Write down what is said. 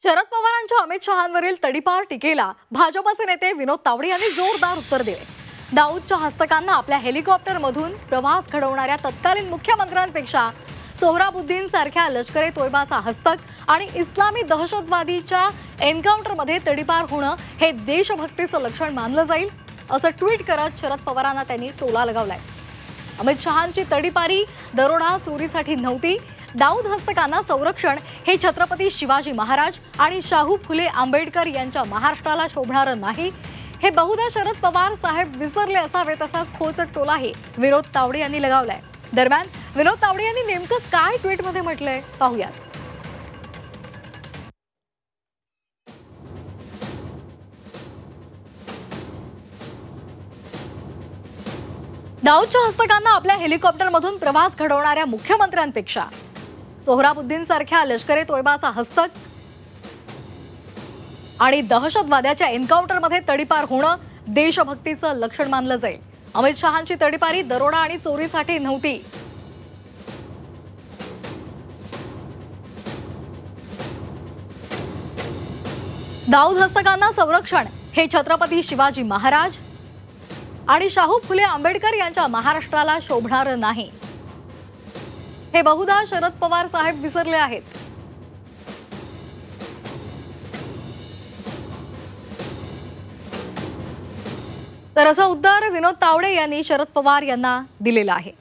शरद पवारांच्या अमित शहांवरील तडीपार टीकेला भाजपचे नेते विनोद तावडे यांनी जोरदार उत्तर दिले। दाऊदच्या हस्तकांना आपल्या हेलिकॉप्टरमधून प्रवास घडवणाऱ्या तत्कालीन मुख्यमंत्र्यांपेक्षा सोहराबुद्दीन सारख्या लष्कर-ए-तोयबाचा हस्तक आणि इस्लामी दहशतवादीच्या एन्काउंटरमध्ये तडीपार होणं हे देशभक्तीचं लक्षण मानलं जाईल, असं ट्विट करत शरद पवारांना त्यांनी टोला लगावलाय। अमित शहांची तडीपारी दरोडा चोरीसाठी नव्हती, दाऊद हस्तकांना संरक्षण हे छत्रपती शिवाजी महाराज आणि शाहू फुले आंबेडकर यांच्या महाराष्ट्राला शोभणारं नाही, हे बहुधा शरद पवार साहेब विसरले असावेत असा खोचक टोलाही विनोद तावडे यांनी लगावलाय। दरम्यान विनोद तावडे यांनी नेमकं काय ट्विटमध्ये म्हटलंय पाहूयात। दाऊदच्या हस्तकांना आपल्या हेलिकॉप्टरमधून प्रवास घडवणाऱ्या मुख्यमंत्र्यांपेक्षा सोहराबुद्दीन सारख्या लष्कर-ए-तोयबाचा हस्तक आणि दहशतवाद्याच्या एन्काउंटरमध्ये तडीपार होणं देशभक्तीचं लक्षण मानलं जाईल। अमित शहांची तडीपारी दरोडा आणि चोरीसाठी नव्हती। दाऊद हस्तकांना संरक्षण हे छत्रपती शिवाजी महाराज आणि शाहू फुले आंबेडकर यांच्या महाराष्ट्राला शोभणारं नाही, हे बहुधा शरद पवार साहेब विसरले आहेत। तर असं उत्तर विनोद तावडे यांनी शरद पवार यांना दिलेलं आहे।